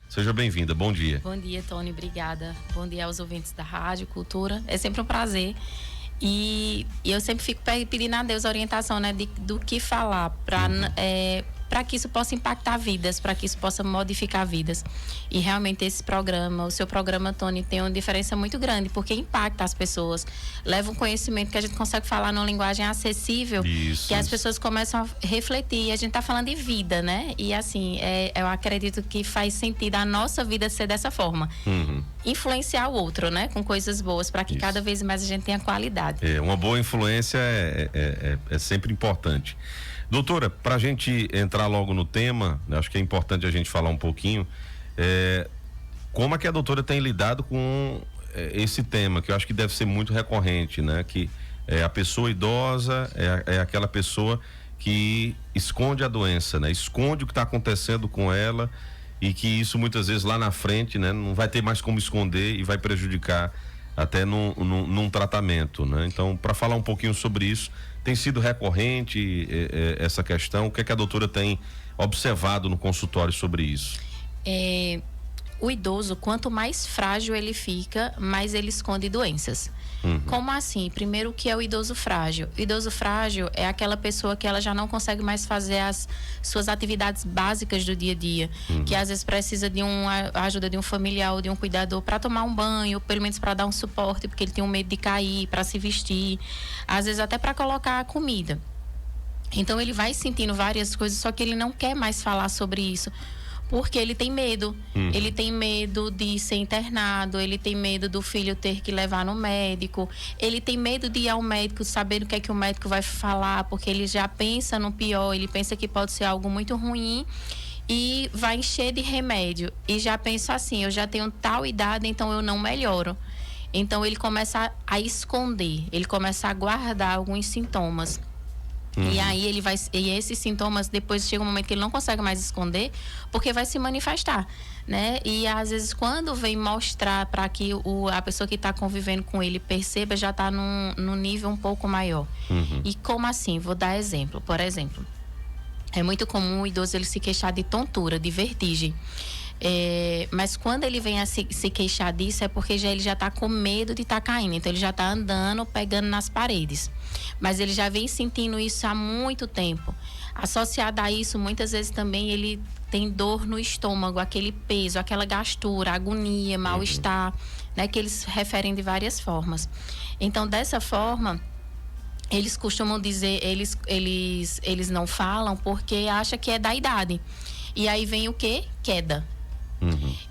Seja bem-vinda, bom dia. Bom dia, Tony, obrigada. Bom dia aos ouvintes da Rádio Cultura. É sempre um prazer. E eu sempre fico pedindo a Deus orientação, né, do que falar para que isso possa impactar vidas, para que isso possa modificar vidas. E realmente esse programa, o seu programa, Tony, tem uma diferença muito grande, porque impacta as pessoas, leva um conhecimento que a gente consegue falar numa linguagem acessível, que as pessoas começam a refletir. A gente tá falando de vida, né? E assim, eu acredito que faz sentido a nossa vida ser dessa forma. Influenciar o outro, né? Com coisas boas, para que cada vez mais a gente tenha qualidade. Uma boa influência é sempre importante. Doutora, para a gente entrar logo no tema, acho que é importante a gente falar um pouquinho, como é que a doutora tem lidado com esse tema, que eu acho que deve ser muito recorrente, né? Que a pessoa idosa é aquela pessoa que esconde a doença, né? Esconde o que está acontecendo com ela, e que isso muitas vezes lá na frente, né? Não vai ter mais como esconder e vai prejudicar até num tratamento, né? Então, para falar um pouquinho sobre isso, tem sido recorrente essa questão? O que é que a doutora tem observado no consultório sobre isso? O idoso, quanto mais frágil ele fica, mais ele esconde doenças. Como assim? Primeiro, o que é o idoso frágil? O idoso frágil é aquela pessoa que ela já não consegue mais fazer as suas atividades básicas do dia a dia, que às vezes precisa de a ajuda de um familiar ou de um cuidador para tomar um banho, pelo menos para dar um suporte, porque ele tem um medo de cair, para se vestir, às vezes até para colocar a comida. Então ele vai sentindo várias coisas, só que ele não quer mais falar sobre isso, porque ele tem medo. Ele tem medo de ser internado, ele tem medo do filho ter que levar no médico, ele tem medo de ir ao médico sabendo o que é que o médico vai falar, porque ele já pensa no pior, ele pensa que pode ser algo muito ruim e vai encher de remédio. E já pensa assim, eu já tenho tal idade, então eu não melhoro. Então ele começa a esconder, ele começa a guardar alguns sintomas. E aí e esses sintomas, depois chega um momento que ele não consegue mais esconder, porque vai se manifestar, né? E às vezes quando vem mostrar para que a pessoa que está convivendo com ele perceba, já está num nível um pouco maior. E como assim? Vou dar exemplo. Por exemplo, é muito comum o idoso ele se queixar de tontura, de vertigem. Mas quando ele vem a se queixar disso, é porque ele já está com medo de estar caindo. Então ele já está andando, pegando nas paredes. Mas ele já vem sentindo isso há muito tempo. Associado a isso, muitas vezes também ele tem dor no estômago, aquele peso, aquela gastura, agonia, mal-estar, né? Que eles referem de várias formas. Então, dessa forma, eles costumam dizer, eles não falam porque acham que é da idade. E aí vem o quê? Queda.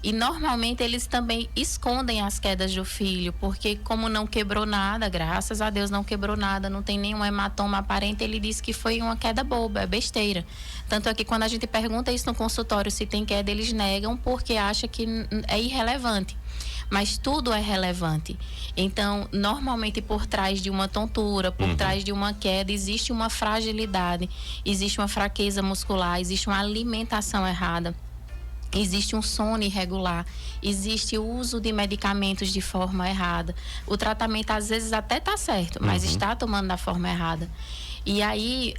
E normalmente eles também escondem as quedas do filho, porque como não quebrou nada, graças a Deus não quebrou nada, não tem nenhum hematoma aparente, ele diz que foi uma queda boba, é besteira. Tanto é que quando a gente pergunta isso no consultório se tem queda, eles negam porque acham que é irrelevante. Mas tudo é relevante. Então, normalmente por trás de uma tontura, por trás de uma queda, existe uma fragilidade, existe uma fraqueza muscular, existe uma alimentação errada, existe um sono irregular, existe o uso de medicamentos de forma errada. O tratamento às vezes até está certo, mas está tomando da forma errada. E aí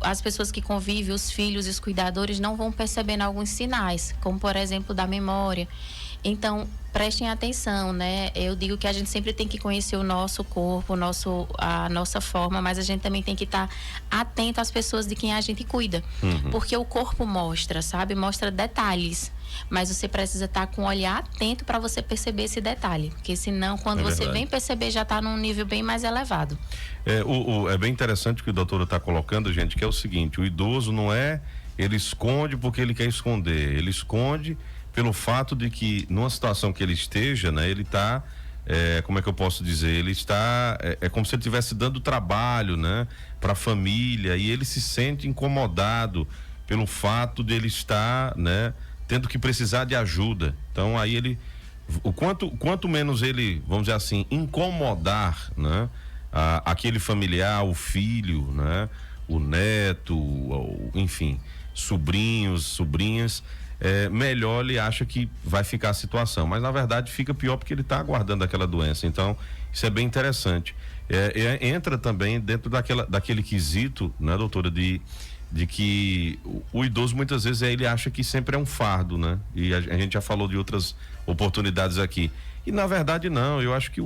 as pessoas que convivem, os filhos e os cuidadores não vão percebendo alguns sinais, como por exemplo da memória. Então, prestem atenção, né? Eu digo que a gente sempre tem que conhecer o nosso corpo, a nossa forma, mas a gente também tem que estar atento às pessoas de quem a gente cuida. Porque o corpo mostra, sabe? Mostra detalhes. Mas você precisa estar com um olhar atento para você perceber esse detalhe. Porque senão, quando você vem perceber, já está num nível bem mais elevado. É bem interessante o que o doutor está colocando, gente, que é o seguinte: o idoso não ele esconde porque ele quer esconder, ele esconde pelo fato de que numa situação que ele esteja, né, ele está, como é que eu posso dizer, ele está, como se ele estivesse dando trabalho, né, para a família, e ele se sente incomodado pelo fato de ele estar, né, tendo que precisar de ajuda. Então aí quanto menos ele, vamos dizer assim, incomodar, né, aquele familiar, o filho, né, o neto, enfim, sobrinhos, sobrinhas, melhor ele acha que vai ficar a situação, mas na verdade fica pior porque ele está aguardando aquela doença. Então isso é bem interessante. Entra também dentro daquele quesito, né, doutora, de de que o idoso muitas vezes ele acha que sempre é um fardo, né? E a gente já falou de outras oportunidades aqui. E na verdade não, eu acho que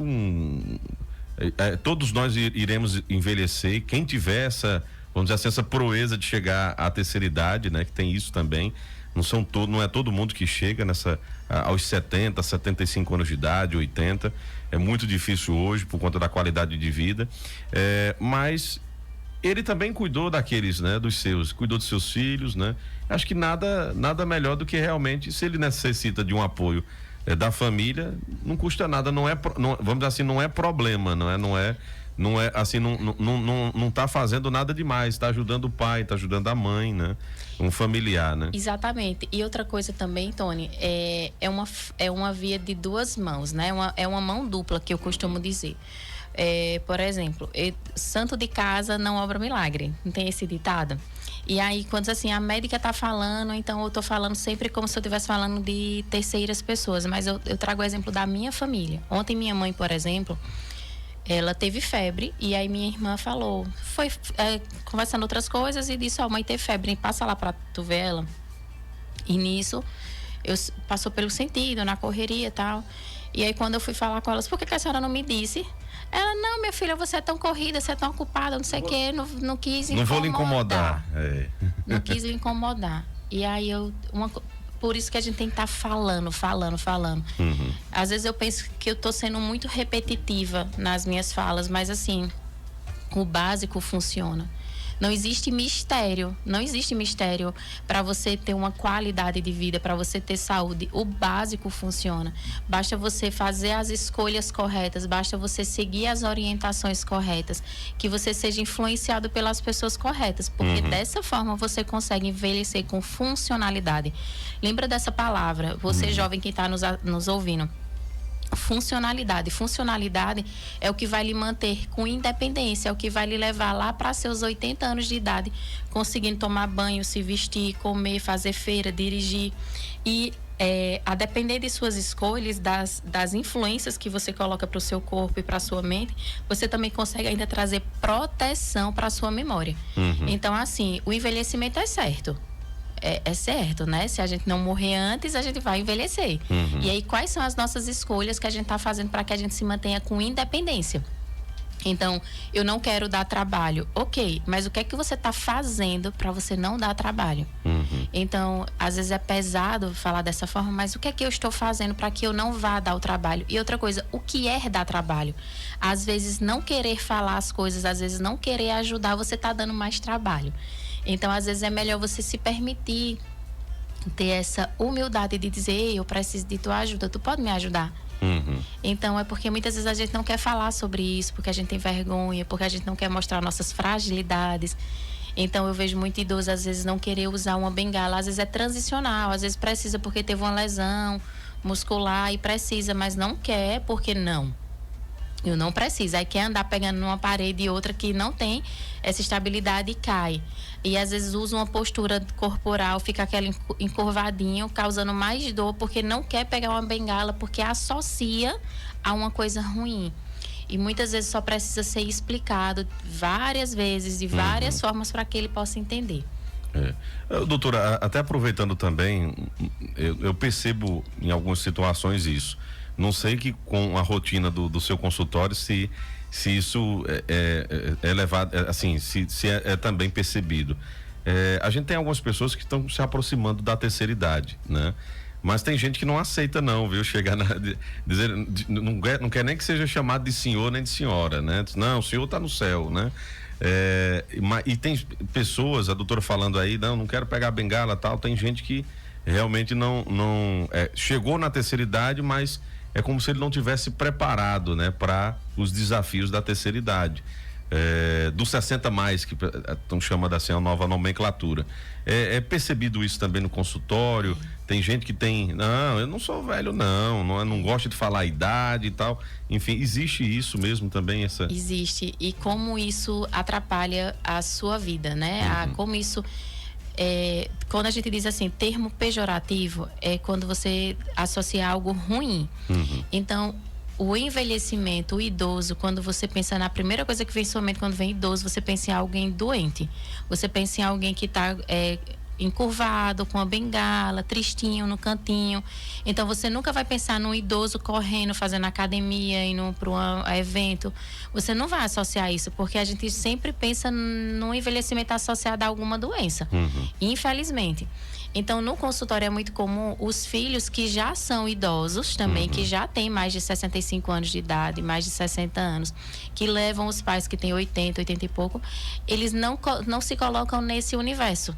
todos nós iremos envelhecer, e quem tiver essa, vamos dizer assim, essa proeza de chegar à terceira idade, né? Que tem isso também, não é todo mundo que chega aos 70, 75 anos de idade, 80, é muito difícil hoje por conta da qualidade de vida, mas ele também cuidou daqueles, né? Cuidou dos seus filhos, né? Acho que nada melhor do que realmente, se ele necessita de um apoio da família, não custa nada, vamos dizer assim, não é problema, não é assim, não tá fazendo nada demais, tá ajudando o pai, tá ajudando a mãe, né? Um familiar, né? Exatamente. E outra coisa também, Tony, é uma via de duas mãos, né? É uma mão dupla, que eu costumo dizer. Por exemplo, santo de casa não obra milagre, não tem esse ditado? E aí, quando assim, a médica tá falando, então eu tô falando sempre como se eu estivesse falando de terceiras pessoas, mas eu trago o exemplo da minha família. Ontem minha mãe, por exemplo, ela teve febre e aí minha irmã falou, foi conversando outras coisas e disse, mãe teve febre, passa lá pra tu ver ela. E nisso, passou pelo sentido, na correria e tal. E aí quando eu fui falar com elas, por que a senhora não me disse? Ela, não, minha filha, você é tão corrida, você é tão ocupada, não sei o quê, não quis incomodar. Não vou lhe incomodar. Não quis lhe incomodar. E aí por isso que a gente tem que estar falando. Uhum. Às vezes eu penso que eu tô sendo muito repetitiva nas minhas falas, mas assim, o básico funciona. Não existe mistério para você ter uma qualidade de vida, para você ter saúde. O básico funciona. Basta você fazer as escolhas corretas, basta você seguir as orientações corretas, que você seja influenciado pelas pessoas corretas, porque dessa forma você consegue envelhecer com funcionalidade. Lembra dessa palavra, você jovem que está nos ouvindo. Funcionalidade é o que vai lhe manter com independência, é o que vai lhe levar lá para seus 80 anos de idade, conseguindo tomar banho, se vestir, comer, fazer feira, dirigir. E a depender de suas escolhas, das influências que você coloca para o seu corpo e para a sua mente, você também consegue ainda trazer proteção para a sua memória. Então, assim, o envelhecimento é certo. É certo, né? Se a gente não morrer antes, a gente vai envelhecer. E aí, quais são as nossas escolhas que a gente está fazendo para que a gente se mantenha com independência? Então, eu não quero dar trabalho. Ok, mas o que é que você está fazendo para você não dar trabalho? Então, às vezes é pesado falar dessa forma, mas o que é que eu estou fazendo para que eu não vá dar o trabalho? E outra coisa, o que é dar trabalho? Às vezes, não querer falar as coisas, às vezes não querer ajudar, você está dando mais trabalho. Então, às vezes é melhor você se permitir ter essa humildade de dizer, ei, eu preciso de tua ajuda, tu pode me ajudar? Então, é porque muitas vezes a gente não quer falar sobre isso, porque a gente tem vergonha, porque a gente não quer mostrar nossas fragilidades. Então, eu vejo muito idoso, às vezes, não querer usar uma bengala, às vezes é transicional, às vezes precisa porque teve uma lesão muscular e precisa, mas não quer porque não. Eu não preciso. Aí quer andar pegando numa parede e outra que não tem essa estabilidade e cai. E às vezes usa uma postura corporal, fica aquele encurvadinho, causando mais dor, porque não quer pegar uma bengala, porque associa a uma coisa ruim. E muitas vezes só precisa ser explicado várias vezes, de várias formas, para que ele possa entender. Doutora, até aproveitando também, eu percebo em algumas situações isso. Não sei que com a rotina do seu consultório, se isso é levado, assim, se é também percebido. A gente tem algumas pessoas que estão se aproximando da terceira idade, né? Mas tem gente que não aceita não, viu? Chegar dizer, não quer nem que seja chamado de senhor nem de senhora, né? Não, o senhor está no céu, né? E tem pessoas, a doutora falando aí, não quero pegar a bengala, tal. Tem gente que realmente não chegou na terceira idade, mas é como se ele não tivesse preparado, né, para os desafios da terceira idade. Dos 60 mais, que estão chamando assim a nova nomenclatura. É percebido isso também no consultório. Tem gente que não, eu não sou velho, não gosto de falar a idade e tal. Enfim, existe isso mesmo também? Existe. E como isso atrapalha a sua vida, né? Como isso... quando a gente diz assim, termo pejorativo, é quando você associa algo ruim. Então, o envelhecimento, o idoso, quando você pensa na primeira coisa que vem em sua mente quando vem idoso, você pensa em alguém doente. Você pensa em alguém que está encurvado, com a bengala, tristinho no cantinho. Então você nunca vai pensar num idoso correndo, fazendo academia, indo para um evento. Você não vai associar isso, porque a gente sempre pensa no envelhecimento associado a alguma doença. Infelizmente. Então, no consultório é muito comum os filhos que já são idosos também, que já têm mais de 65 anos de idade, mais de 60 anos, que levam os pais que têm 80 e pouco, eles não se colocam nesse universo.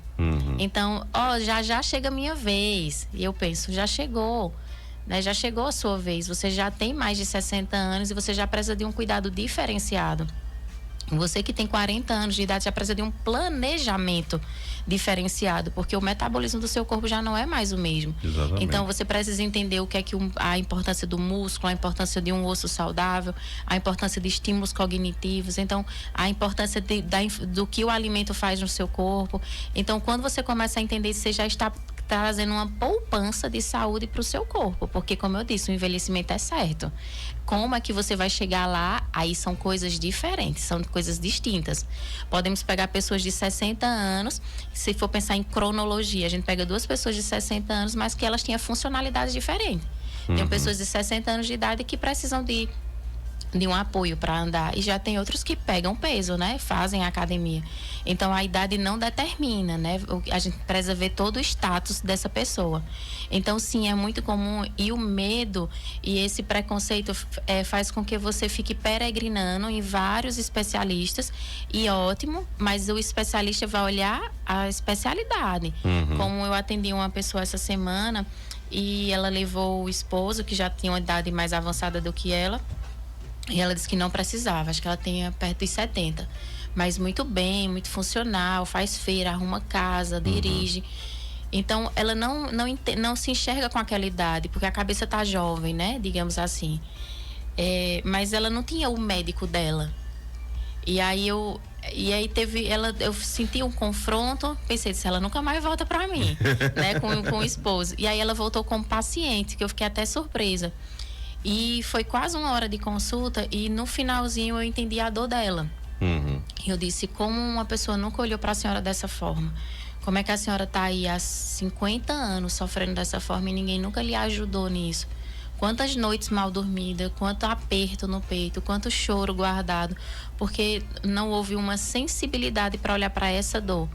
Então, já chega a minha vez. E eu penso, já chegou. Né? Já chegou a sua vez. Você já tem mais de 60 anos e você já precisa de um cuidado diferenciado. Você que tem 40 anos de idade já precisa de um planejamento diferenciado, porque o metabolismo do seu corpo já não é mais o mesmo. Exatamente. Então você precisa entender o que é a importância do músculo, a importância de um osso saudável, a importância de estímulos cognitivos, então a importância do que o alimento faz no seu corpo. Então quando você começa a entender isso, você já está trazendo uma poupança de saúde para o seu corpo, porque como eu disse, o envelhecimento é certo. Como é que você vai chegar lá? Aí são coisas diferentes, são coisas distintas. Podemos pegar pessoas de 60 anos, se for pensar em cronologia, a gente pega duas pessoas de 60 anos, mas que elas tinham funcionalidades diferentes. Tem pessoas de 60 anos de idade que precisam de um apoio para andar, e já tem outros que pegam peso, né? Fazem academia. Então a idade não determina, né? A gente precisa ver todo o status dessa pessoa. Então sim, é muito comum, e o medo e esse preconceito faz com que você fique peregrinando em vários especialistas, e ótimo, mas o especialista vai olhar a especialidade. Como eu atendi uma pessoa essa semana e ela levou o esposo, que já tinha uma idade mais avançada do que ela, e ela disse que não precisava, acho que ela tinha perto dos 70. Mas muito bem, muito funcional, faz feira, arruma casa, dirige. Então, ela não se enxerga com aquela idade, porque a cabeça tá jovem, né? Digamos assim. Mas ela não tinha o médico dela. E aí eu senti um confronto, pensei, ela nunca mais volta pra mim, né? Com o esposo. E aí ela voltou como paciente, que eu fiquei até surpresa. E foi quase 1 hora de consulta, e no finalzinho eu entendi a dor dela. Eu disse, como uma pessoa nunca olhou para a senhora dessa forma? Como é que a senhora está aí há 50 anos sofrendo dessa forma e ninguém nunca lhe ajudou nisso? Quantas noites mal dormidas, quanto aperto no peito, quanto choro guardado, porque não houve uma sensibilidade para olhar para essa dor.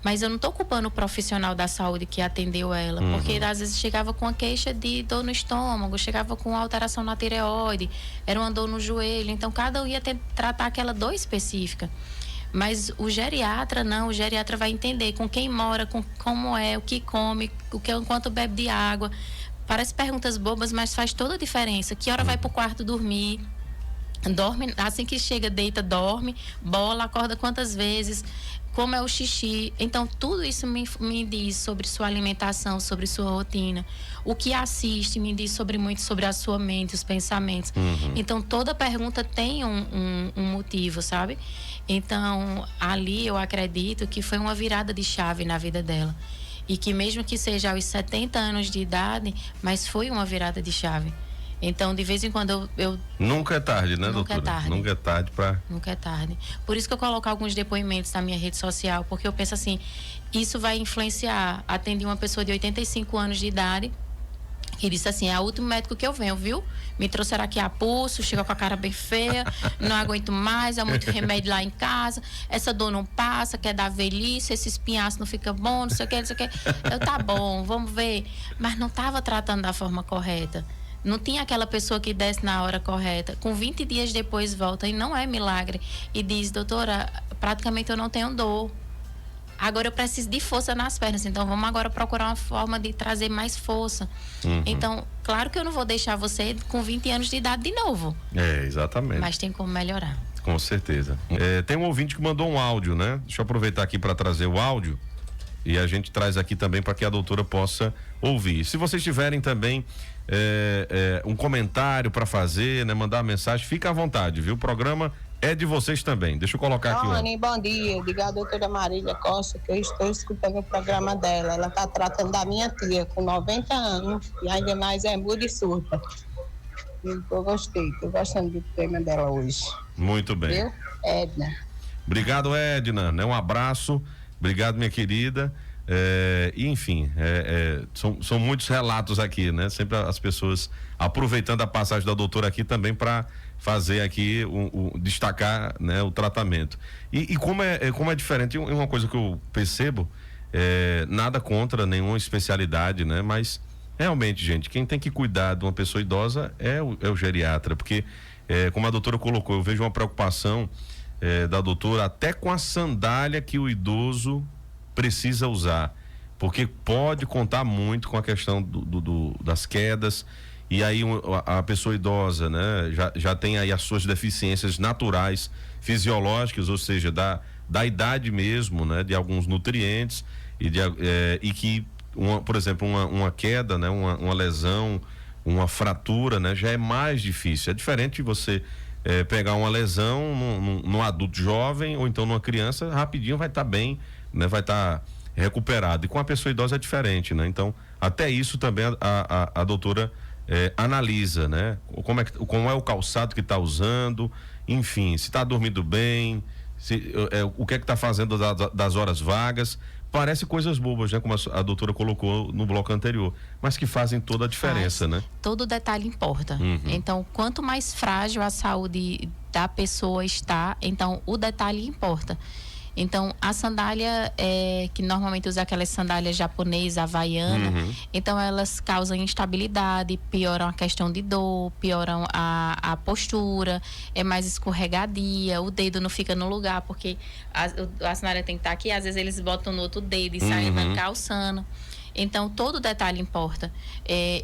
Mas eu não estou culpando o profissional da saúde que atendeu ela, porque às vezes chegava com a queixa de dor no estômago, chegava com alteração na tireoide, era uma dor no joelho, então cada um ia tratar aquela dor específica. Mas o geriatra não, o geriatra vai entender com quem mora, como é, o que come, quanto bebe de água. Parece perguntas bobas, mas faz toda a diferença. Que hora vai pro quarto dormir? Dorme, assim que chega, deita, dorme, bola, acorda quantas vezes, como é o xixi. Então tudo isso me diz sobre sua alimentação, sobre sua rotina. O que assiste me diz muito sobre a sua mente, os pensamentos. Então toda pergunta tem um motivo, sabe? Então ali eu acredito que foi uma virada de chave na vida dela, e que mesmo que seja aos 70 anos de idade, mas foi uma virada de chave. Então, de vez em quando eu... Nunca é tarde, né, doutora? Nunca é tarde. Nunca é tarde para... Nunca é tarde. Por isso que eu coloco alguns depoimentos na minha rede social, porque eu penso assim, isso vai influenciar. Atendi uma pessoa de 85 anos de idade, que disse assim, é o último médico que eu venho, viu? Me trouxeram aqui a pulso, chega com a cara bem feia, não aguento mais, há muito remédio lá em casa, essa dor não passa, quer dar velhice, esse espinhaço não fica bom, não sei o que, não sei o que. Eu, tá bom, vamos ver. Mas não estava tratando da forma correta. Não tinha aquela pessoa que desce na hora correta. Com 20 dias depois volta, e não é milagre, e diz, doutora, praticamente eu não tenho dor. Agora eu preciso de força nas pernas, então vamos agora procurar uma forma de trazer mais força. Então, claro que eu não vou deixar você com 20 anos de idade de novo. Exatamente. Mas tem como melhorar. Com certeza. Tem um ouvinte que mandou um áudio, né? Deixa eu aproveitar aqui para trazer o áudio, e a gente traz aqui também para que a doutora possa ouvir. Se vocês tiverem também um comentário para fazer, né? Mandar mensagem, fica à vontade, viu? O programa é de vocês também. Deixa eu colocar aqui. Rony, bom dia. Diga a doutora Marília Costa que eu estou escutando o programa dela. Ela está tratando da minha tia com 90 anos e ainda mais é muda e surda. Eu gostei, tô gostando do tema dela hoje. Muito bem. Viu? Edna. Obrigado, Edna, né? Um abraço, obrigado, minha querida. Enfim, são muitos relatos aqui, né? Sempre as pessoas aproveitando a passagem da doutora aqui também para fazer aqui destacar, né, o tratamento. E como é diferente, e uma coisa que eu percebo, nada contra nenhuma especialidade, né? Mas realmente, gente, quem tem que cuidar de uma pessoa idosa é o geriatra, porque como a doutora colocou, eu vejo uma preocupação da doutora até com a sandália que o idoso precisa usar, porque pode contar muito com a questão das quedas, e aí a pessoa idosa, né, já tem aí as suas deficiências naturais, fisiológicas, ou seja, da idade mesmo, né, de alguns nutrientes e que por exemplo, uma queda, né, uma lesão, uma fratura, né, já é mais difícil. É diferente de você pegar uma lesão num adulto jovem ou então numa criança, rapidinho vai estar bem, né, vai estar recuperado. E com a pessoa idosa é diferente, né? Então, até isso também a doutora analisa, né? Como é o calçado que está usando, enfim, se está dormindo bem, o que é que está fazendo das horas vagas. Parece coisas bobas, né? Como a doutora colocou no bloco anterior, mas que fazem toda a diferença, né? Todo detalhe importa. Uhum. Então, quanto mais frágil a saúde da pessoa está, então o detalhe importa. Então, a sandália, que normalmente usa aquelas sandálias japonesas, havaiana, então elas causam instabilidade, pioram a questão de dor, pioram a postura, é mais escorregadia, o dedo não fica no lugar, porque a sandália tem que estar aqui, às vezes eles botam no outro dedo e saem calçando. Então, todo detalhe importa.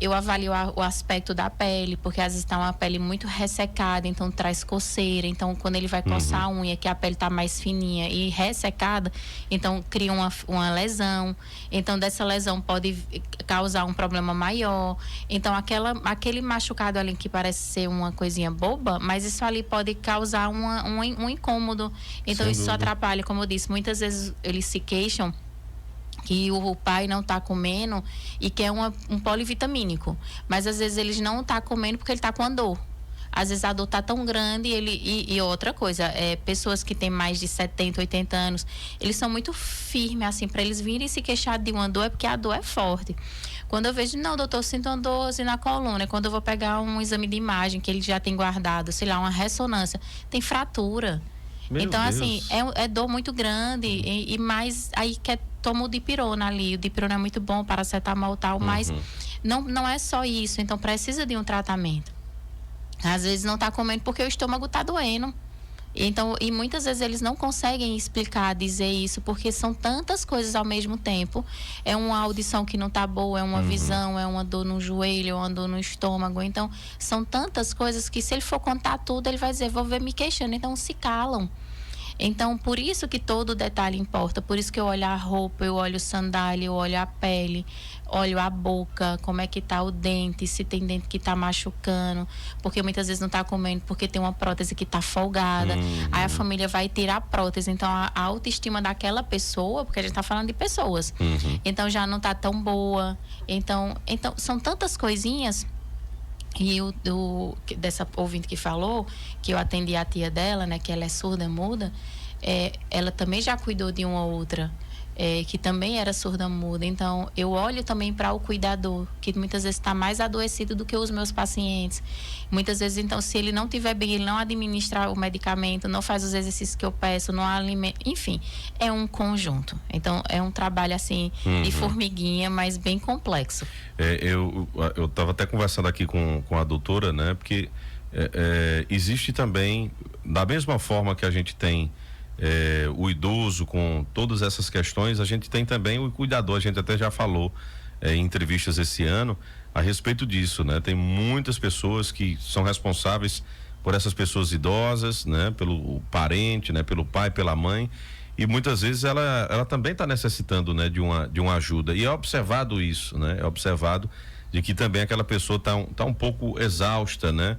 Eu avalio o aspecto da pele, porque às vezes está uma pele muito ressecada, então traz coceira. Então, quando ele vai coçar a unha, que a pele está mais fininha e ressecada, então cria uma lesão. Então, dessa lesão pode causar um problema maior. Então, aquele machucado ali que parece ser uma coisinha boba, mas isso ali pode causar um incômodo. Então, isso atrapalha, como eu disse, muitas vezes eles se queixam que o pai não está comendo e quer um polivitamínico, mas às vezes eles não tá comendo porque ele está com a dor. Às vezes a dor tá tão grande e outra coisa, pessoas que têm mais de 70, 80 anos, eles são muito firmes, assim, para eles virem se queixar de uma dor, é porque a dor é forte. Quando eu vejo, não, doutor, eu sinto uma dor assim na coluna, quando eu vou pegar um exame de imagem que ele já tem guardado, sei lá, uma ressonância, tem fratura. Então, assim, é dor muito grande e mais aí toma o dipirona ali. O dipirona é muito bom, paracetamol e tal, mas não é só isso. Então, precisa de um tratamento. Às vezes não está comendo porque o estômago está doendo. Então, e muitas vezes eles não conseguem explicar, dizer isso, porque são tantas coisas ao mesmo tempo. É uma audição que não está boa, é uma visão, é uma dor no joelho, é uma dor no estômago. Então, são tantas coisas que se ele for contar tudo, ele vai dizer, vou ver me queixando. Então, se calam. Então, por isso que todo detalhe importa. Por isso que eu olho a roupa, eu olho sandália, eu olho a pele, olho a boca, como é que tá o dente, se tem dente que tá machucando, porque muitas vezes não tá comendo porque tem uma prótese que tá folgada. Aí a família vai tirar a prótese. Então, a autoestima daquela pessoa, porque a gente tá falando de pessoas, então já não tá tão boa. Então são tantas coisinhas. E dessa ouvinte que falou, que eu atendi a tia dela, né, que ela é surda, muda, ela também já cuidou de uma outra, que também era surda, muda. Então, eu olho também para o cuidador, que muitas vezes está mais adoecido do que os meus pacientes. Muitas vezes, então, se ele não estiver bem, ele não administra o medicamento, não faz os exercícios que eu peço, não alimenta, enfim, é um conjunto. Então, é um trabalho, assim, de formiguinha, mas bem complexo. Eu estava até conversando aqui com a doutora, né? Porque existe também, da mesma forma que a gente tem o idoso com todas essas questões, a gente tem também o cuidador. A gente até já falou em entrevistas esse ano a respeito disso, né? Tem muitas pessoas que são responsáveis por essas pessoas idosas, né? Pelo parente, né? Pelo pai, pela mãe, e muitas vezes ela também está necessitando, né? De uma ajuda, e é observado isso, né? É observado de que também aquela pessoa tá um pouco exausta, né?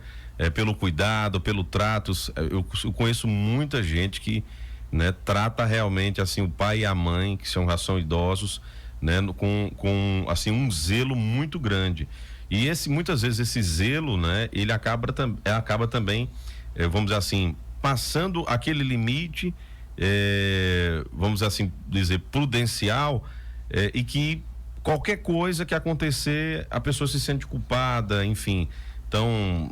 Pelo cuidado, pelo trato. Eu conheço muita gente que, né, trata realmente assim o pai e a mãe, que já são idosos, né, com assim um zelo muito grande. E muitas vezes esse zelo, né, ele acaba também, vamos dizer assim, passando aquele limite, vamos assim dizer, prudencial, e que qualquer coisa que acontecer, a pessoa se sente culpada, enfim. Então,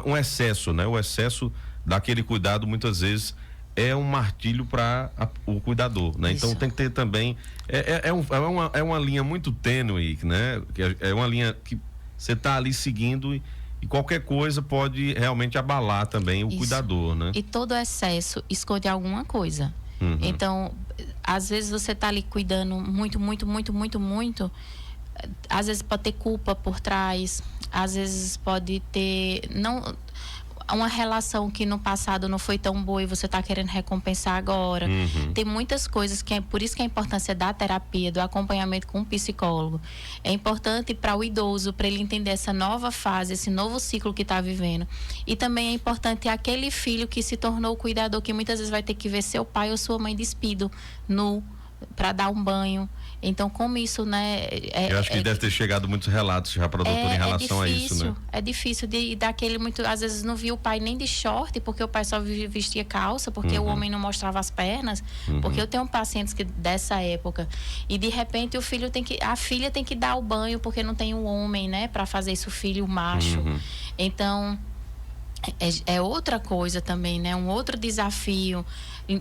um excesso, né? O excesso daquele cuidado muitas vezes é um martírio para o cuidador, né? Então tem que ter também, é uma linha muito tênue, né? Que é uma linha que você está ali seguindo e qualquer coisa pode realmente abalar também o cuidador, né? E todo excesso esconde alguma coisa. Então, às vezes você está ali cuidando muito, às vezes pode ter culpa por trás, às vezes pode ter uma relação que no passado não foi tão boa e você está querendo recompensar agora. Tem muitas coisas por isso que a importância da terapia, do acompanhamento com um psicólogo. É importante para o idoso, para ele entender essa nova fase, esse novo ciclo que está vivendo. E também é importante aquele filho que se tornou cuidador, que muitas vezes vai ter que ver seu pai ou sua mãe despido, nu, para dar um banho. Então, como isso, né? Eu acho que deve ter chegado muitos relatos já para a doutora em relação a isso, né? É difícil de daquele às vezes não via o pai nem de short, porque o pai só vestia calça, porque o homem não mostrava as pernas, porque eu tenho pacientes dessa época, e de repente a filha tem que dar o banho porque não tem um homem, né, para fazer isso, o filho macho. Então, é outra coisa também, né? Um outro desafio,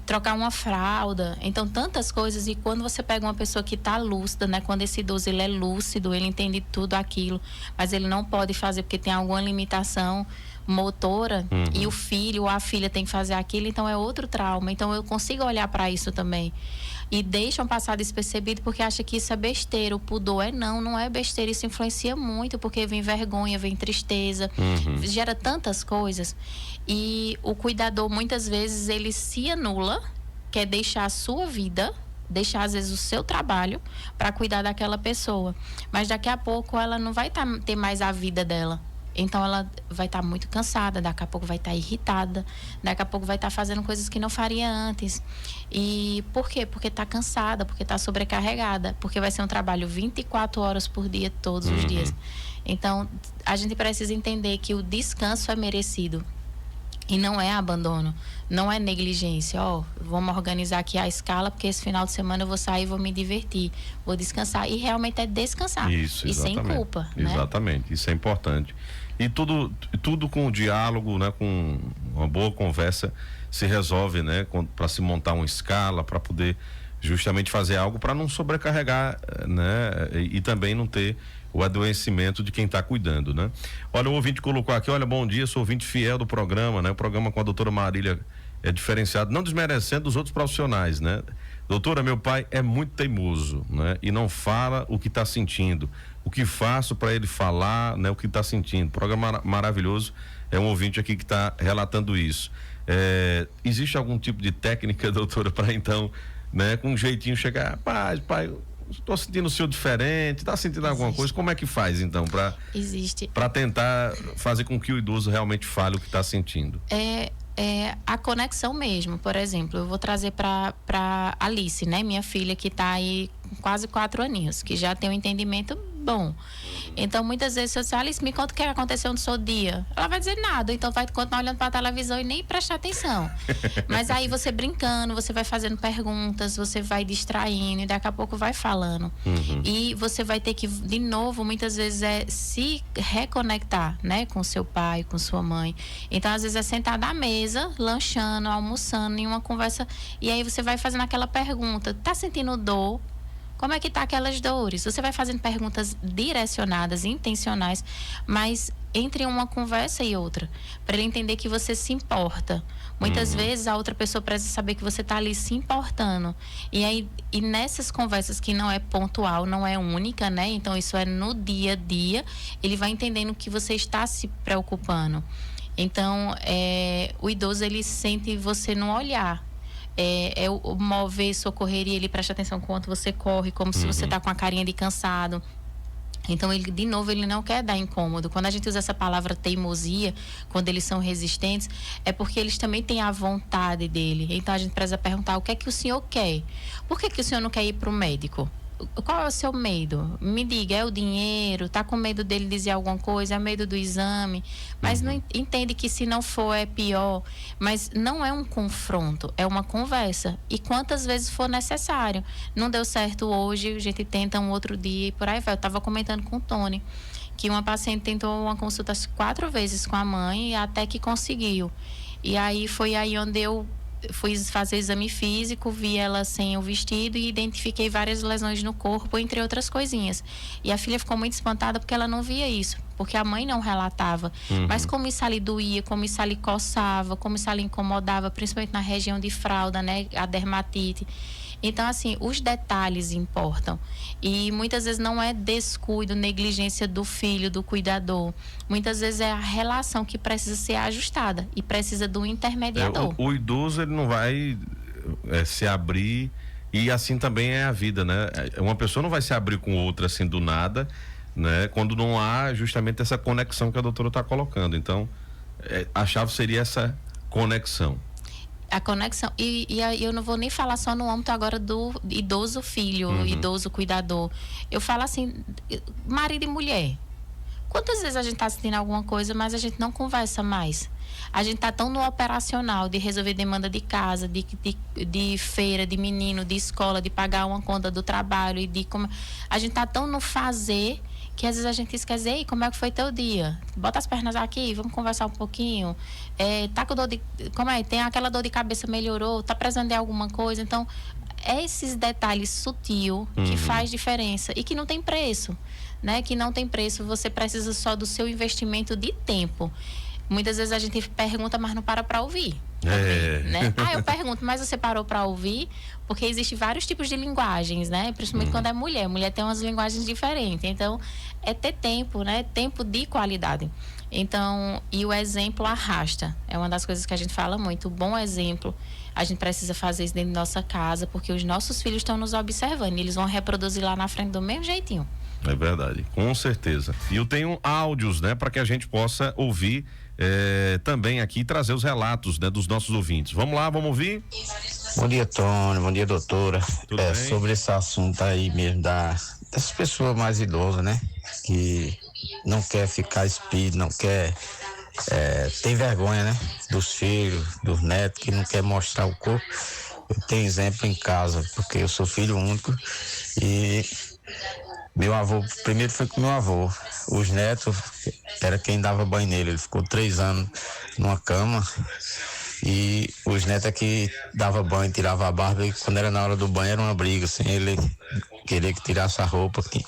trocar uma fralda. Então, tantas coisas. E quando você pega uma pessoa que está lúcida, né? Quando esse idoso ele é lúcido, ele entende tudo aquilo, mas ele não pode fazer porque tem alguma limitação motora, e o filho ou a filha tem que fazer aquilo, então é outro trauma. Então eu consigo olhar para isso também. E deixam passar despercebido porque acha que isso é besteira, o pudor não é besteira, isso influencia muito, porque vem vergonha, vem tristeza, gera tantas coisas. E o cuidador muitas vezes ele se anula, quer deixar a sua vida, deixar às vezes o seu trabalho para cuidar daquela pessoa, mas daqui a pouco ela não vai ter mais a vida dela. Então ela vai estar muito cansada, daqui a pouco vai estar irritada, daqui a pouco vai estar fazendo coisas que não faria antes. E por quê? Porque está cansada, porque está sobrecarregada, porque vai ser um trabalho 24 horas por dia, todos os dias. Então a gente precisa entender que o descanso é merecido e não é abandono, não é negligência. Vamos organizar aqui a escala, porque esse final de semana eu vou sair, vou me divertir, vou descansar. E realmente é descansar. Isso, e sem culpa, né? Exatamente, isso é importante. E tudo com o diálogo, né? Com uma boa conversa se resolve, né? Para se montar uma escala, para poder justamente fazer algo para não sobrecarregar, né? E também não ter o adoecimento de quem está cuidando, né? Olha, o ouvinte colocou aqui, olha, bom dia, sou ouvinte fiel do programa, né? O programa com a doutora Marília é diferenciado, não desmerecendo os outros profissionais, né? Doutora, meu pai é muito teimoso, né? E não fala o que está sentindo. O que faço para ele falar, né? O que está sentindo. Programa maravilhoso. É um ouvinte aqui que está relatando isso. Existe algum tipo de técnica, doutora, para então, né? Com um jeitinho chegar, pai, estou sentindo o senhor diferente, está sentindo alguma coisa? Como é que faz então para tentar fazer com que o idoso realmente fale o que está sentindo? A conexão mesmo. Por exemplo, eu vou trazer para Alice, né? Minha filha que está aí quase 4 aninhos, que já tem um entendimento bom. Então, muitas vezes, eu falo, Alice, me conta o que aconteceu no seu dia. Ela vai dizer nada, então vai continuar olhando para a televisão e nem prestar atenção. Mas aí você brincando, você vai fazendo perguntas, você vai distraindo e daqui a pouco vai falando. E você vai ter que, de novo, muitas vezes se reconectar, né? Com seu pai, com sua mãe. Então, às vezes é sentar na mesa, lanchando, almoçando, em uma conversa, e aí você vai fazendo aquela pergunta, tá sentindo dor? Como é que tá aquelas dores? Você vai fazendo perguntas direcionadas, intencionais, mas entre uma conversa e outra, para ele entender que você se importa. Muitas vezes a outra pessoa precisa saber que você tá ali se importando. E nessas conversas que não é pontual, não é única, né? Então isso é no dia a dia, ele vai entendendo que você está se preocupando. Então, o idoso, ele sente você no olhar. O mover, socorrer, e ele presta atenção quanto você corre, como se você tá com a carinha de cansado. Então, de novo, ele não quer dar incômodo. Quando a gente usa essa palavra teimosia, quando eles são resistentes, é porque eles também têm a vontade dele. Então, a gente precisa perguntar o que é que o senhor quer. Por que o senhor não quer ir para o médico? qual é o seu medo? Me diga, é o dinheiro? Tá com medo dele dizer alguma coisa? É medo do exame? Mas não entende que se não for é pior. Mas não é um confronto, é uma conversa. E quantas vezes for necessário. Não deu certo hoje, a gente tenta um outro dia e por aí vai. Eu estava comentando com o Tony que uma paciente tentou uma consulta 4 vezes com a mãe até que conseguiu. E aí foi aí onde eu fui fazer exame físico, vi ela sem o vestido e identifiquei várias lesões no corpo, entre outras coisinhas. E a filha ficou muito espantada porque ela não via isso, porque a mãe não relatava. Mas como isso ali doía, como isso ali coçava, como isso ali incomodava, principalmente na região de fralda, né, a dermatite. Então, assim, os detalhes importam. E muitas vezes não é descuido, negligência do filho, do cuidador. Muitas vezes é a relação que precisa ser ajustada e precisa do intermediador. O idoso, ele não vai se abrir, e assim também é a vida, né? Uma pessoa não vai se abrir com outra assim do nada, né? Quando não há justamente essa conexão que a doutora está colocando. Então, a chave seria essa conexão. A conexão, e eu não vou nem falar só no âmbito agora do idoso filho, idoso cuidador. Eu falo assim, marido e mulher. Quantas vezes a gente tá sentindo alguma coisa, mas a gente não conversa mais? A gente tá tão no operacional de resolver demanda de casa, de feira, de menino, de escola, de pagar uma conta do trabalho e de como... A gente tá tão no fazer que às vezes a gente esquece, ei, como é que foi teu dia? Bota as pernas aqui, vamos conversar um pouquinho. Tá com dor de... Como é? Tem aquela dor de cabeça, melhorou? Tá precisando de alguma coisa? Então, é esses detalhes sutil que faz diferença e que não tem preço, né? Que não tem preço, você precisa só do seu investimento de tempo. Muitas vezes a gente pergunta, mas não para ouvir. Né? Eu pergunto, mas você parou para ouvir? Porque existem vários tipos de linguagens, né? Principalmente quando é mulher. Mulher tem umas linguagens diferentes. Então, é ter tempo, né? Tempo de qualidade. Então, e o exemplo arrasta. É uma das coisas que a gente fala muito. O bom exemplo, a gente precisa fazer isso dentro da nossa casa, porque os nossos filhos estão nos observando. E eles vão reproduzir lá na frente do mesmo jeitinho. É verdade, com certeza. E eu tenho áudios, né? Para que a gente possa ouvir também aqui, trazer os relatos, né, dos nossos ouvintes. Vamos lá, vamos ouvir? Bom dia, Tony, bom dia, doutora. Tudo bem? Sobre esse assunto aí mesmo dessas pessoas mais idosas, né? Que não quer ficar espido, não quer, tem vergonha, né? Dos filhos, dos netos, que não quer mostrar o corpo. Eu tenho exemplo em casa, porque eu sou filho único e meu avô, primeiro foi com meu avô. Os netos, era quem dava banho nele. Ele ficou 3 anos numa cama e os netos é que dava banho, tirava a barba, e quando era na hora do banho era uma briga, assim, ele queria que tirasse a roupa, que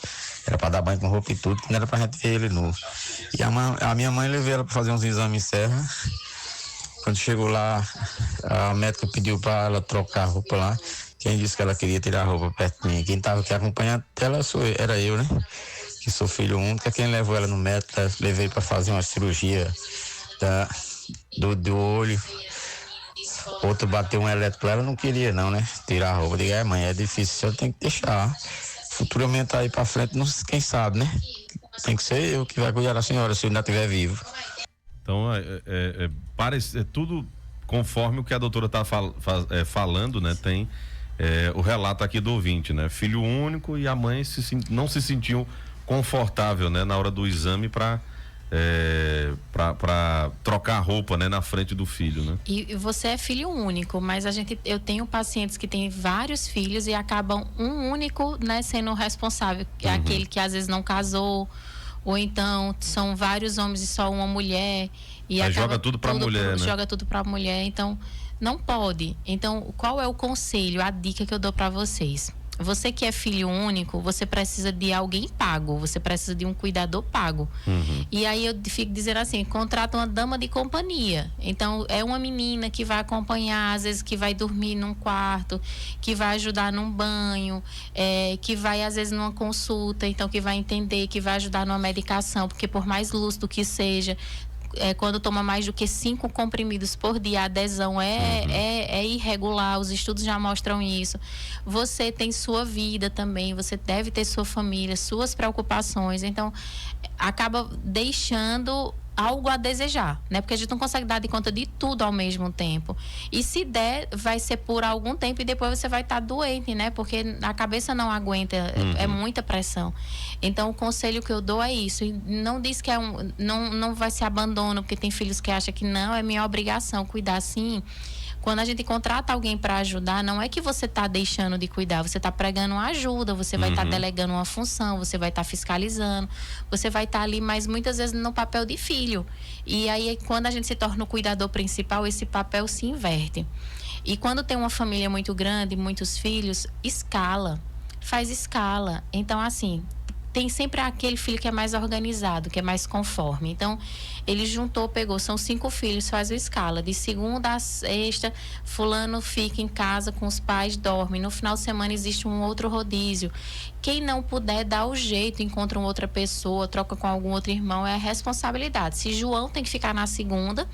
era para dar banho com roupa e tudo, que não era pra gente ver ele nu. E a minha mãe levou ela para fazer uns exames em serra. Quando chegou lá, a médica pediu para ela trocar a roupa lá. Quem disse que ela queria tirar a roupa perto de mim? Quem estava aqui acompanhando ela era eu, né? Que sou filho único. Quem levou ela no médico, levei para fazer uma cirurgia do olho. Outro bateu um elétrico, ela não queria não, né? Tirar a roupa. Eu digo, mãe, é difícil, eu tenho que deixar. Futuramente aí para frente, não, quem sabe, né? Tem que ser eu que vai cuidar da senhora, se eu ainda estiver vivo. Então, parece tudo conforme o que a doutora está falando, né? Tem o relato aqui do ouvinte, né? Filho único e a mãe não se sentiu confortável, né? Na hora do exame para trocar a roupa, né? Na frente do filho, né? E você é filho único, mas eu tenho pacientes que têm vários filhos e acabam um único, né? Sendo o responsável, que é aquele que às vezes não casou, ou então são vários homens e só uma mulher. E aí joga tudo pra mulher, né? Joga tudo pra mulher, então não pode. Então, qual é o conselho, a dica que eu dou pra vocês? Você que é filho único, você precisa de alguém pago, você precisa de um cuidador pago. E aí eu fico dizendo assim, contrata uma dama de companhia. Então, é uma menina que vai acompanhar, às vezes que vai dormir num quarto, que vai ajudar num banho, que vai às vezes numa consulta, então que vai entender, que vai ajudar numa medicação, porque por mais lúcido que seja, quando toma mais do que 5 comprimidos por dia, a adesão é irregular, os estudos já mostram isso. Você tem sua vida também, você deve ter sua família, suas preocupações, então acaba deixando algo a desejar, né? Porque a gente não consegue dar de conta de tudo ao mesmo tempo. E se der, vai ser por algum tempo e depois você vai estar doente, né? Porque a cabeça não aguenta, é muita pressão. Então, o conselho que eu dou é isso. E não diz que não vai ser abandono, porque tem filhos que acham que não, é minha obrigação cuidar, sim. Quando a gente contrata alguém para ajudar, não é que você está deixando de cuidar, você está pregando uma ajuda, você vai estar delegando uma função, você vai estar fiscalizando, você vai estar ali, mas muitas vezes no papel de filho. E aí, quando a gente se torna o cuidador principal, esse papel se inverte. E quando tem uma família muito grande, muitos filhos, faz escala. Então, assim, tem sempre aquele filho que é mais organizado, que é mais conforme. Então, ele pegou, são 5 filhos, faz a escala. De segunda a sexta, fulano fica em casa com os pais, dorme. No final de semana existe um outro rodízio. Quem não puder, dá o jeito, encontra uma outra pessoa, troca com algum outro irmão, é a responsabilidade. Se João tem que ficar na segunda,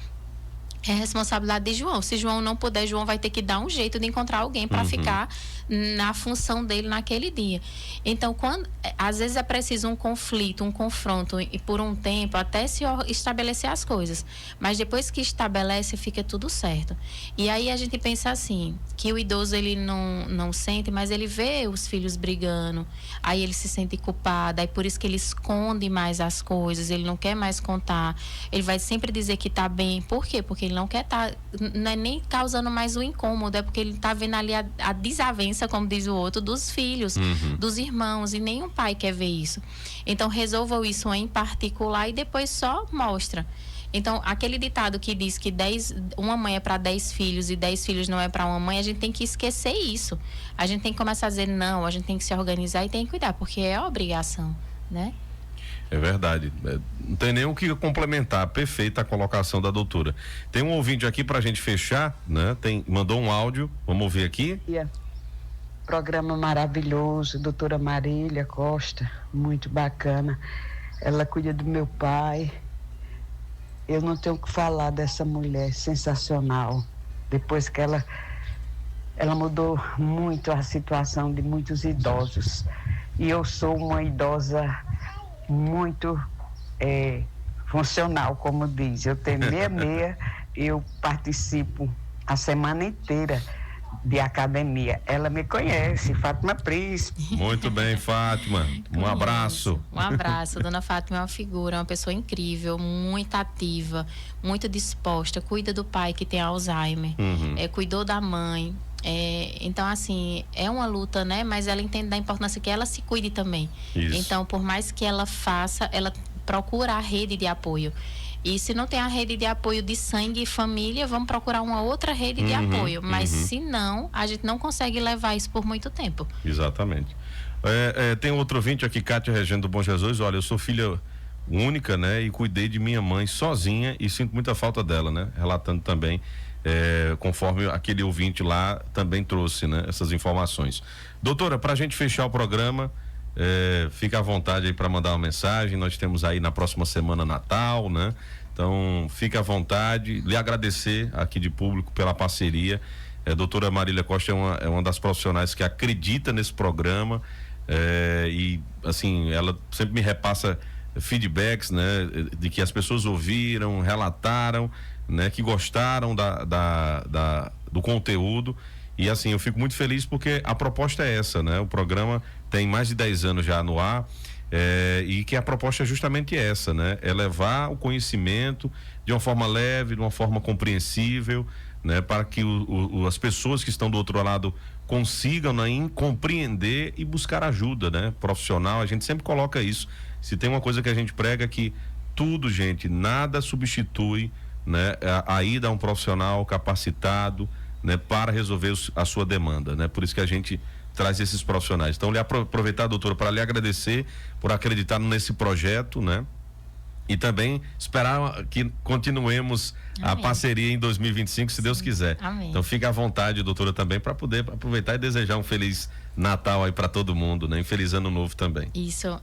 é responsabilidade de João. Se João não puder, João vai ter que dar um jeito de encontrar alguém para ficar na função dele naquele dia. Então, às vezes é preciso um conflito, um confronto, e por um tempo até se estabelecer as coisas. Mas depois que estabelece, fica tudo certo. E aí a gente pensa assim, que o idoso ele não sente, mas ele vê os filhos brigando, aí ele se sente culpado, aí por isso que ele esconde mais as coisas, ele não quer mais contar, ele vai sempre dizer que tá bem. Por quê? Porque ele não quer não é nem causando mais o incômodo, é porque ele tá vendo ali a desavença, como diz o outro, dos filhos, dos irmãos, e nenhum pai quer ver isso. Então, resolvam isso em particular e depois só mostra. Então, aquele ditado que diz que uma mãe é para 10 filhos e 10 filhos não é para uma mãe, a gente tem que esquecer isso. A gente tem que começar a dizer não, a gente tem que se organizar e tem que cuidar, porque é obrigação, né? É verdade. Não tem nem o que complementar. Perfeita a colocação da doutora. Tem um ouvinte aqui pra gente fechar, né? Mandou um áudio. Vamos ouvir aqui. Programa maravilhoso, doutora Marília Costa, muito bacana. Ela cuida do meu pai. Eu não tenho o que falar dessa mulher, sensacional. Depois que ela mudou muito a situação de muitos idosos. E eu sou uma idosa muito funcional, como diz. Eu tenho 66, eu participo a semana inteira de academia. Ela me conhece, Fátima Príncipe. Muito bem, Fátima. Um abraço. Um abraço. Dona Fátima é uma figura, uma pessoa incrível, muito ativa, muito disposta, cuida do pai que tem Alzheimer, cuidou da mãe. Então, assim, é uma luta, né? Mas ela entende da importância que ela se cuide também. Isso. Então, por mais que ela faça, ela procura a rede de apoio. E se não tem a rede de apoio de sangue e família, vamos procurar uma outra rede de apoio. Mas se não, a gente não consegue levar isso por muito tempo. Exatamente. Tem outro ouvinte aqui, Cátia Regendo do Bom Jesus. Olha, eu sou filha única, né? E cuidei de minha mãe sozinha e sinto muita falta dela, né? Relatando também, conforme aquele ouvinte lá também trouxe, né? Essas informações. Doutora, pra gente fechar o programa, fica à vontade aí para mandar uma mensagem. Nós temos aí na próxima semana Natal, né? Então, fica à vontade. Lhe agradecer aqui de público pela parceria. Doutora Marília Costa é uma das profissionais que acredita nesse programa, e assim, ela sempre me repassa feedbacks, né? De que as pessoas ouviram, relataram, né? Que gostaram do conteúdo. E assim, eu fico muito feliz porque a proposta é essa, né? O programa tem mais de 10 anos já no ar, e que a proposta é justamente essa, né? É levar o conhecimento de uma forma leve, de uma forma compreensível, né? Para que as pessoas que estão do outro lado consigam, né, compreender e buscar ajuda, né? Profissional, a gente sempre coloca isso. Se tem uma coisa que a gente prega que tudo, gente, nada substitui, né? A ida a um profissional capacitado, né, para resolver a sua demanda, né? Por isso que a gente traz esses profissionais. Então, aproveitar, doutora, para lhe agradecer por acreditar nesse projeto, né? E também esperar que continuemos a parceria em 2025, se Deus quiser. Amém. Então, fique à vontade, doutora, também para poder aproveitar e desejar um feliz Natal aí para todo mundo, né? E feliz Ano Novo também. Isso.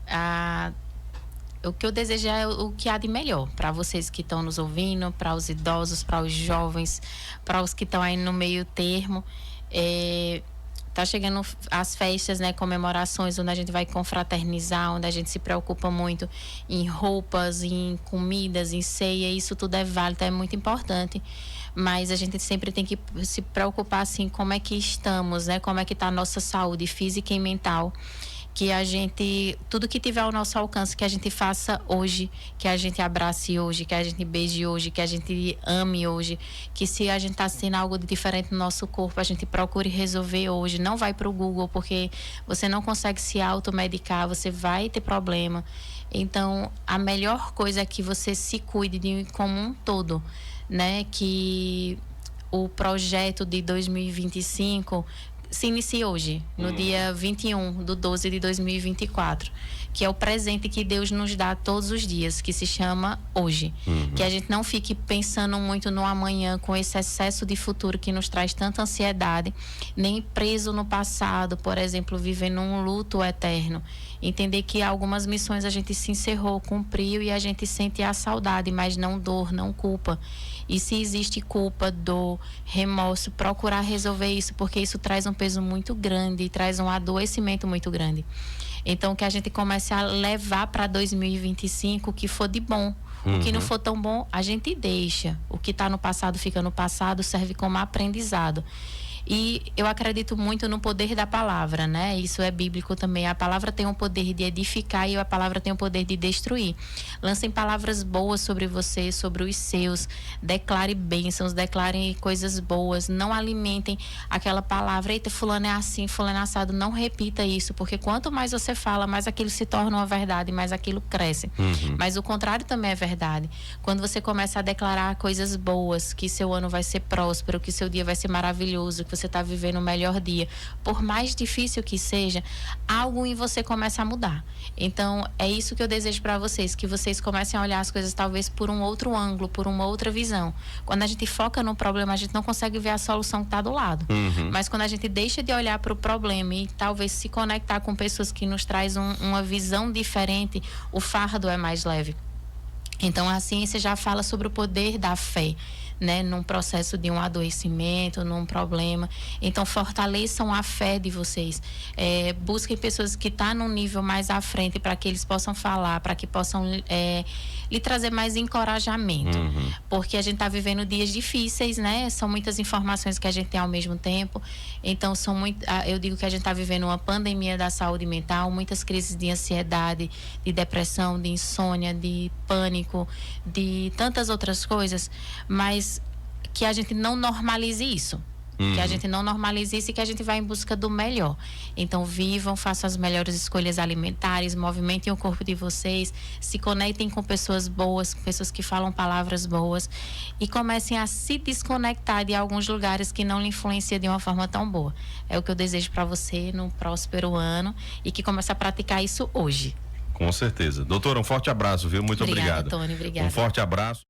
O que eu desejo é o que há de melhor para vocês que estão nos ouvindo, para os idosos, para os jovens, para os que estão aí no meio termo. tá chegando as festas, né, comemorações, onde a gente vai confraternizar, onde a gente se preocupa muito em roupas, em comidas, em ceia, isso tudo é válido, é muito importante. Mas a gente sempre tem que se preocupar, assim, como é que estamos, né, como é que tá a nossa saúde física e mental. Que a gente, tudo que tiver ao nosso alcance, que a gente faça hoje, que a gente abrace hoje, que a gente beije hoje, que a gente ame hoje, que se a gente está sentindo algo de diferente no nosso corpo, a gente procure resolver hoje. Não vai para o Google, porque você não consegue se automedicar, você vai ter problema. Então, a melhor coisa é que você se cuide como um todo, né? Que o projeto de 2025 se inicia hoje, no dia 21/12/2024, que é o presente que Deus nos dá todos os dias, que se chama hoje. Que a gente não fique pensando muito no amanhã, com esse excesso de futuro que nos traz tanta ansiedade, nem preso no passado, por exemplo, vivendo um luto eterno. Entender que algumas missões a gente se encerrou, cumpriu, e a gente sente a saudade, mas não dor, não culpa. E se existe culpa, dor, remorso, procurar resolver isso, porque isso traz um peso muito grande, traz um adoecimento muito grande. Então, que a gente comece a levar para 2025 o que for de bom. O que não for tão bom, a gente deixa. O que está no passado fica no passado, serve como aprendizado. E eu acredito muito no poder da palavra, né? Isso é bíblico também. A palavra tem o poder de edificar e a palavra tem o poder de destruir. Lancem palavras boas sobre você, sobre os seus. Declare bênçãos, declarem coisas boas. Não alimentem aquela palavra. Eita, fulano é assim, fulano é assado. Não repita isso, porque quanto mais você fala, mais aquilo se torna uma verdade, mais aquilo cresce. Mas o contrário também é verdade. Quando você começa a declarar coisas boas, que seu ano vai ser próspero, que seu dia vai ser maravilhoso, que você está vivendo o melhor dia, por mais difícil que seja, algo em você começa a mudar. Então, é isso que eu desejo para vocês, que vocês comecem a olhar as coisas talvez por um outro ângulo, por uma outra visão. Quando a gente foca no problema, a gente não consegue ver a solução que está do lado. Mas quando a gente deixa de olhar para o problema e talvez se conectar com pessoas que nos traz uma visão diferente, o fardo é mais leve. Então, a ciência já fala sobre o poder da fé, né, num processo de um adoecimento, num problema. Então, fortaleçam a fé de vocês. Busquem pessoas que estão num nível mais à frente para que eles possam falar, para que possam lhe trazer mais encorajamento. Porque a gente está vivendo dias difíceis, né? São muitas informações que a gente tem ao mesmo tempo. Então, eu digo que a gente está vivendo uma pandemia da saúde mental, muitas crises de ansiedade, de depressão, de insônia, de pânico, de tantas outras coisas, mas que a gente não normalize isso. Que a gente não normalize isso e que a gente vá em busca do melhor. Então, vivam, façam as melhores escolhas alimentares, movimentem o corpo de vocês, se conectem com pessoas boas, com pessoas que falam palavras boas e comecem a se desconectar de alguns lugares que não lhe influenciam de uma forma tão boa. É o que eu desejo para você no próspero ano e que comece a praticar isso hoje. Com certeza. Doutora, um forte abraço, viu? Muito obrigado. Obrigada, Tony. Obrigada. Um forte abraço.